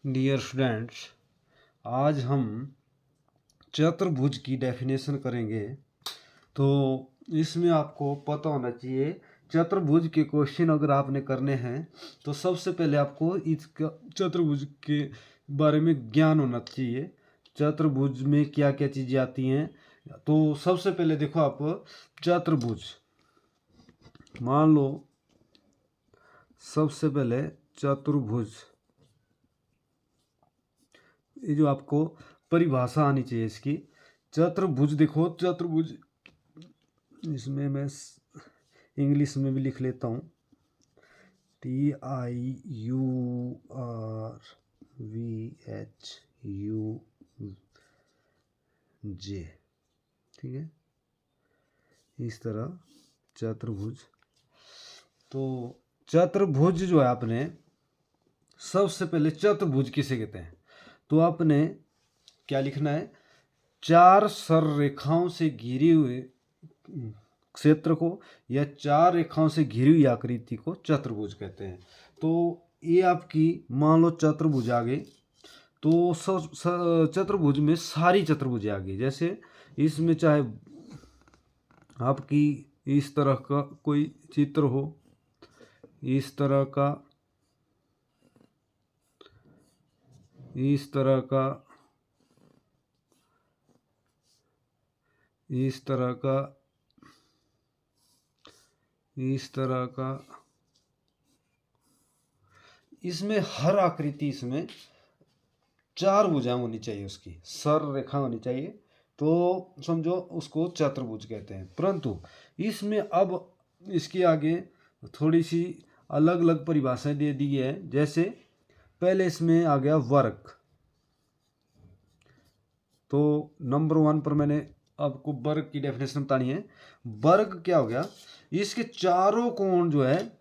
Dear students, आज हम चतुर्भुज की डेफिनेशन करेंगे। तो इसमें आपको पता होना चाहिए, चतुर्भुज के क्वेश्चन अगर आपने करने हैं तो सबसे पहले आपको इसका चतुर्भुज के बारे में ज्ञान होना चाहिए। चतुर्भुज में क्या क्या चीज़ें आती हैं। तो सबसे पहले देखो, आप चतुर्भुज मान लो, सबसे पहले चतुर्भुज, ये जो आपको परिभाषा आनी चाहिए इसकी। चतुर्भुज देखो, चतुर्भुज इसमें मैं इंग्लिश में भी लिख लेता हूँ, TIURVHUJ, ठीक है, इस तरह चतुर्भुज। तो चतुर्भुज जो है, आपने सबसे पहले चतुर्भुज किसे कहते हैं, तो आपने क्या लिखना है, चार सररेखाओं से घिरी हुई क्षेत्र को या चार रेखाओं से घिरी हुई आकृति को चतुर्भुज कहते हैं। तो ये आपकी मान लो चतुर्भुज आ गई, तो चतुर्भुज में सारी चतुर्भुज आ गई। जैसे इसमें चाहे आपकी इस तरह का कोई चित्र हो, इस तरह का, इस तरह का, इस तरह का, इस तरह का, इसमें हर आकृति, इसमें चार भुजाएं होनी चाहिए, उसकी सर रेखा होनी चाहिए, तो समझो उसको चतुर्भुज कहते हैं। परंतु इसमें अब इसके आगे थोड़ी सी अलग अलग परिभाषाएं दे दी है। जैसे पहले इसमें आ गया वर्ग। तो नंबर 1 पर मैंने आपको वर्ग की डेफिनेशन बतानी है। वर्ग क्या हो गया, इसके चारों कोण जो है,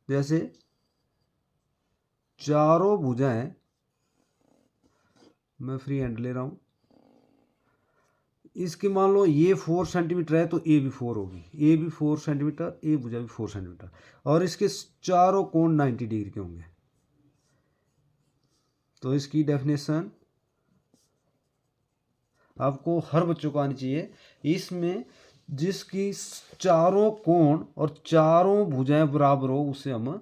जैसे चारों भुजाएं, मैं फ्री हैंड ले रहा हूं, इसके मान लो ये 4 सेंटीमीटर है तो ए भी 4 होगी, ए भी 4 सेंटीमीटर, ए भुजा भी 4 सेंटीमीटर, और इसके चारों कोण 90 डिग्री के होंगे। तो इसकी डेफिनेशन आपको हर बच्चों को आनी चाहिए। इसमें जिसकी चारों कोण और चारों भुजाएं बराबर हो उसे हम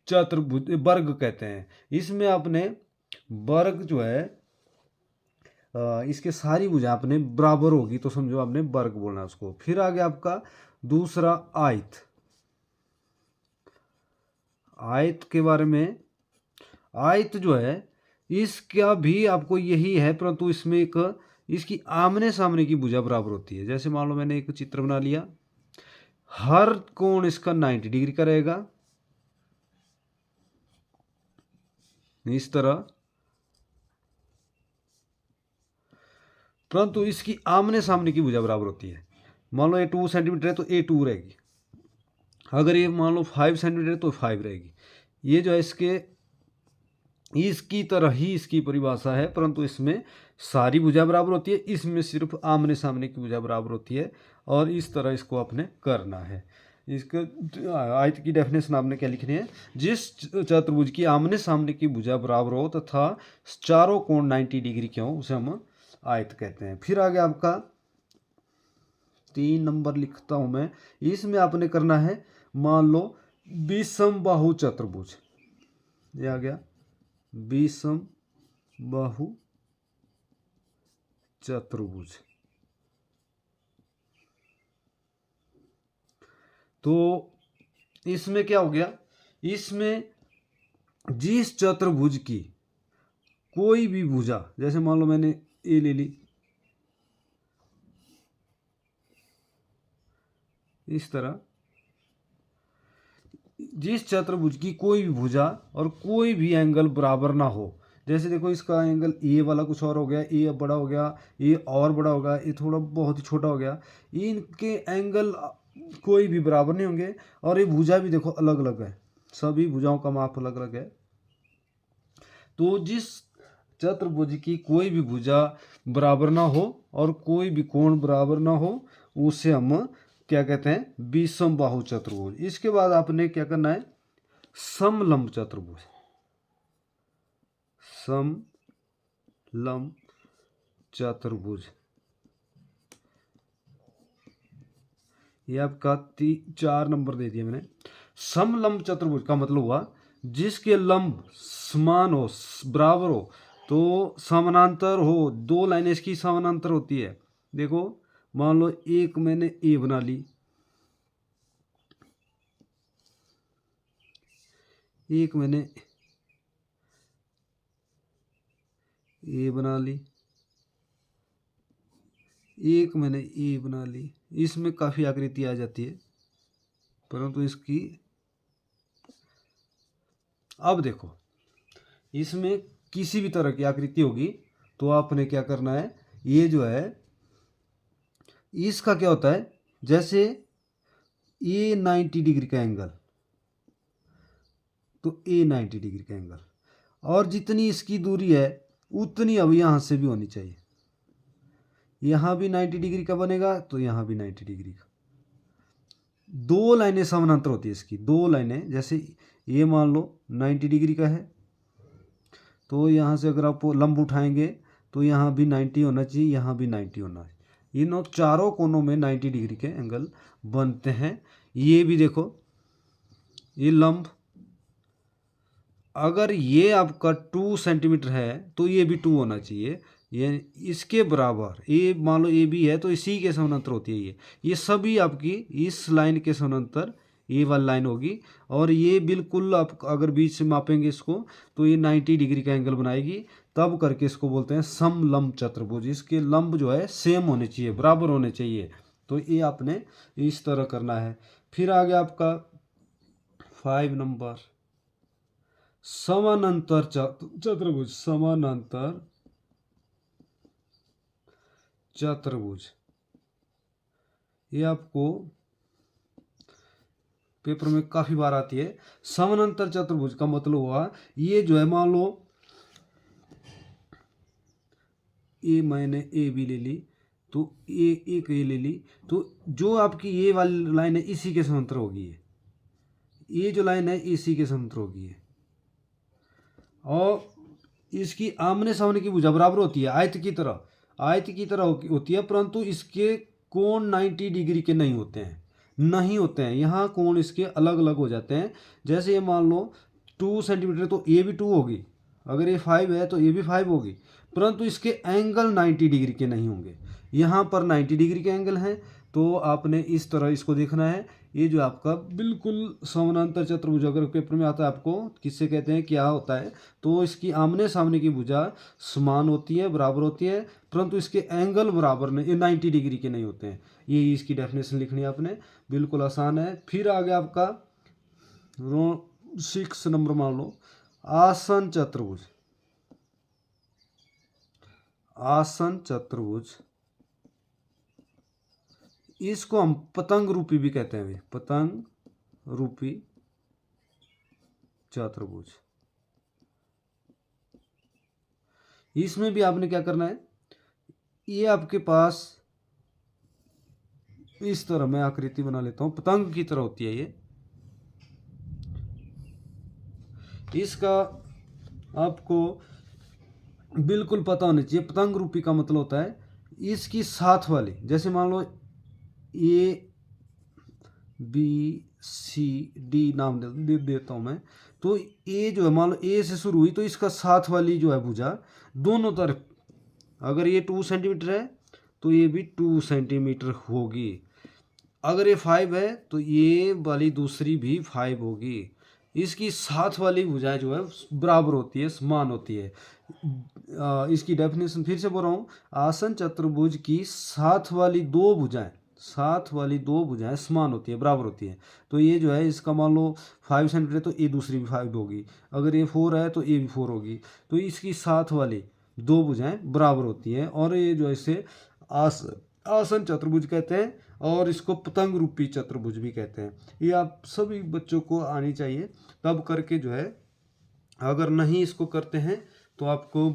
चतुर्भुज वर्ग कहते हैं। इसमें आपने वर्ग जो है, इसके सारी भुजाएं अपने बराबर होगी तो समझो आपने वर्ग बोलना है उसको। फिर आ गया आपका दूसरा आयत। आयत के बारे में, आयत जो है इसका भी आपको यही है, परंतु इसमें एक इसकी आमने सामने की भुजा बराबर होती है। जैसे मान लो मैंने एक चित्र बना लिया, हर कोण इसका 90 डिग्री का रहेगा, इस तरह, परंतु इसकी आमने सामने की भुजा बराबर होती है। मान लो ये 2 सेंटीमीटर है तो ये 2 रहेगी, अगर ये मान लो 5 सेंटीमीटर है तो 5 रहेगी। ये जो है इसकी तरह ही इसकी परिभाषा है, परंतु इसमें सारी भुजा बराबर होती है, इसमें सिर्फ आमने सामने की भुजा बराबर होती है। और इस तरह इसको आपने करना है। इसका आयत की डेफिनेशन आपने क्या लिखनी है, जिस चतुर्भुज की आमने सामने की भुजा बराबर हो तथा चारों कोण 90 डिग्री के हो उसे हम आयत कहते हैं। फिर आगे आपका 3 नंबर लिखता हूं मैं, इसमें आपने करना है, मान लो विषम बाहु चतुर्भुज, ये आ गया विषम बाहु चतुर्भुज। तो इसमें क्या हो गया, इसमें जिस चतुर्भुज की कोई भी भुजा, जैसे मान लो मैंने ए ले ली, इस तरह, जिस चतुर्भुज की कोई भी भुजा और कोई भी एंगल बराबर ना हो। जैसे देखो इसका एंगल ए वाला कुछ और हो गया, ए बड़ा हो गया, ये और बड़ा होगा, ये थोड़ा बहुत ही छोटा हो गया, इनके एंगल कोई भी बराबर नहीं होंगे। और ये भुजा भी देखो अलग अलग है, सभी भुजाओं का माप अलग अलग है। तो जिस चतुर्भुज की कोई भी भुजा बराबर ना हो और कोई भी कोण बराबर ना हो उसे हम क्या कहते हैं, विषम बाहु चतुर्भुज। इसके बाद आपने क्या करना है, समलंब चतुर्भुज, समलंब चतुर्भुज, ये आपका 4 नंबर दे दिया मैंने। समलंब चतुर्भुज का मतलब हुआ जिसके लंब समान हो, बराबर हो, तो समानांतर हो, दो लाइनें इसकी समानांतर होती है। देखो मान लो एक मैंने ए बना ली, एक मैंने ए बना ली, एक मैंने ए बना ली। इसमें काफ़ी आकृति आ जाती है, परंतु इसकी अब देखो इसमें किसी भी तरह की आकृति होगी तो आपने क्या करना है, ये जो है इसका क्या होता है, जैसे ये 90 डिग्री का एंगल, तो ए 90 डिग्री का एंगल, और जितनी इसकी दूरी है उतनी अब यहाँ से भी होनी चाहिए। यहाँ भी 90 डिग्री का बनेगा तो यहाँ भी 90 डिग्री का। दो लाइनें समानांतर होती है इसकी, दो लाइनें, जैसे ये मान लो 90 डिग्री का है, तो यहाँ से अगर आप लंब उठाएंगे तो यहाँ भी 90 होना चाहिए, यहाँ भी 90 होना चाहिए। इन चारों कोनों में 90 डिग्री के एंगल बनते हैं। ये भी देखो ये लंब, अगर ये आपका 2 सेंटीमीटर है तो ये भी 2 होना चाहिए, ये इसके बराबर। ये मान लो ए बी है तो इसी के समानांतर होती है ये सभी आपकी इस लाइन के समानांतर ये वाली लाइन होगी। और ये बिल्कुल आप अगर बीच से मापेंगे इसको तो ये 90 डिग्री का एंगल बनाएगी, तब करके इसको बोलते हैं समलंब चतुर्भुज। इसके लंब जो है सेम होने चाहिए, बराबर होने चाहिए। तो ये आपने इस तरह करना है। फिर आ गया आपका 5 नंबर, समानांतर चतुर्भुज, समानांतर चतुर्भुज। ये आपको पेपर में काफी बार आती है। समानांतर चतुर्भुज का मतलब हुआ ये जो है, मान लो ये मैंने ए बी ले ली, तो एक ये ले ली, तो जो आपकी ये वाली लाइन है इसी के समांतर होगी, ये जो लाइन है इसी के समांतर होगी, और इसकी आमने सामने की भुजा बराबर होती है, आयत की तरह होती है, परंतु इसके कोण 90 डिग्री के नहीं होते हैं। यहाँ कोण इसके अलग अलग हो जाते हैं। जैसे ये मान लो 2 सेंटीमीटर तो ये भी 2 होगी, अगर ये 5 है तो ये भी 5 होगी, परंतु इसके एंगल 90 डिग्री के नहीं होंगे। यहाँ पर 90 डिग्री के एंगल हैं, तो आपने इस तरह इसको देखना है। ये जो आपका बिल्कुल समानांतर चतुर्भुज अगर पेपर में आता है आपको किससे कहते हैं, क्या होता है, तो इसकी आमने सामने की भुजा समान होती है, बराबर होती है, परंतु इसके एंगल बराबर नहीं, ये 90 डिग्री के नहीं होते हैं। ये इसकी डेफिनेशन लिखनी है आपने, बिल्कुल आसान है। फिर आ गया आपका 6 नंबर, मान लो आसन चतुर्भुज, आसन चतुर्भुज, इसको हम पतंग रूपी भी कहते हैं, पतंग रूपी चतुर्भुज। इसमें भी आपने क्या करना है, ये आपके पास इस तरह मैं आकृति बना लेता हूं, पतंग की तरह होती है ये। इसका आपको बिल्कुल पता होना चाहिए। पतंग रूपी का मतलब होता है इसकी साथ वाली, जैसे मान लो ए बी सी डी नाम देता हूं मैं, तो ए जो है मान लो ए से शुरू हुई, तो इसका साथ वाली जो है भुजा दोनों तरफ, अगर ये 2 सेंटीमीटर है तो ये भी 2 सेंटीमीटर होगी। अगर ये 5 है तो ये वाली दूसरी भी 5 होगी। इसकी साथ वाली भुजाएं जो है बराबर होती है, समान होती है। इसकी डेफिनेशन फिर से बोल रहा हूँ, आसन चतुर्भुज की साथ वाली दो भुजाएं समान होती है, बराबर होती है। तो ये जो है इसका मान लो 5 सेंटीमीटर तो ये दूसरी भी 5 होगी, अगर ये 4 है तो ये भी 4 होगी। तो इसकी साथ वाली दो भुजाएं बराबर होती हैं, और ये जो है इसे आसन चतुर्भुज कहते हैं, और इसको पतंग रूपी चतुर्भुज भी कहते हैं। ये आप सभी बच्चों को आनी चाहिए, तब करके जो है, अगर नहीं इसको करते हैं तो आपको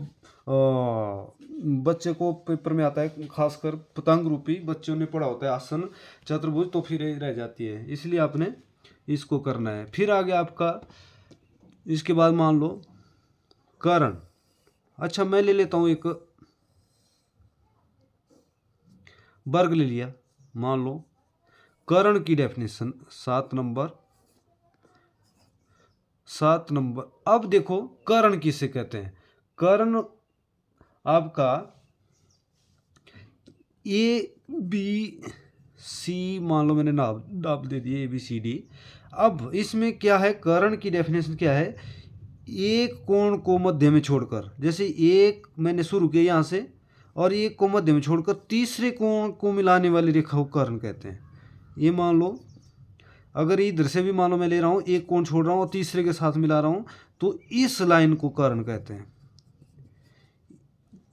बच्चे को पेपर में आता है, खासकर पतंग रूपी बच्चों ने पढ़ा होता है आसन चतुर्भुज, तो फिर रह जाती है, इसलिए आपने इसको करना है। फिर आ गया आपका इसके बाद मान लो कर्ण। अच्छा मैं ले लेता हूँ एक वर्ग ले लिया। मान लो कर्ण की डेफिनेशन 7 नंबर। अब देखो कर्ण किसे कहते हैं। कर्ण आपका ए बी सी, मान लो मैंने नाम दे दिए ABCD। अब इसमें क्या है, कर्ण की डेफिनेशन क्या है, एक कोण को मध्य में छोड़कर, जैसे एक मैंने शुरू किया यहाँ से और एक को मध्य में छोड़कर तीसरे कोण को मिलाने वाली रेखा को कर्ण कहते हैं। ये मान लो अगर इधर से भी मान लो मैं ले रहा हूँ, एक कोण छोड़ रहा हूँ और तीसरे के साथ मिला रहा हूँ, तो इस लाइन को कर्ण कहते हैं।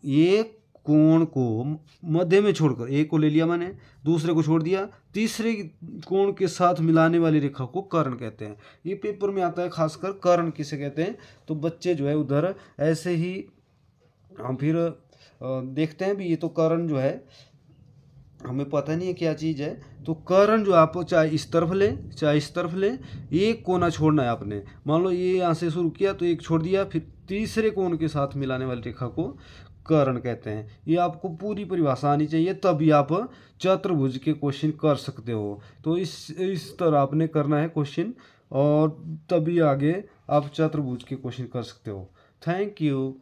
एक कोण को मध्य में छोड़कर, एक को ले लिया मैंने, दूसरे को छोड़ दिया, तीसरे कोण के साथ मिलाने वाली रेखा को कर्ण कहते हैं। ये पेपर में आता है खासकर कर्ण किसे कहते हैं। तो बच्चे जो है उधर ऐसे ही हम फिर देखते हैं भी, ये तो कर्ण जो है हमें पता नहीं है क्या चीज़ है। तो कर्ण जो आप चाहे इस तरफ लें चाहे इस तरफ लें, एक कोना छोड़ना है आपने। मान लो ये यहाँ से शुरू किया तो एक छोड़ दिया, फिर तीसरे कोण के साथ मिलाने वाली रेखा को कर्ण कहते हैं। ये आपको पूरी परिभाषा आनी चाहिए, तभी आप चतुर्भुज के क्वेश्चन कर सकते हो। तो इस तरह आपने करना है क्वेश्चन, और तभी आगे आप चतुर्भुज के क्वेश्चन कर सकते हो। Thank you.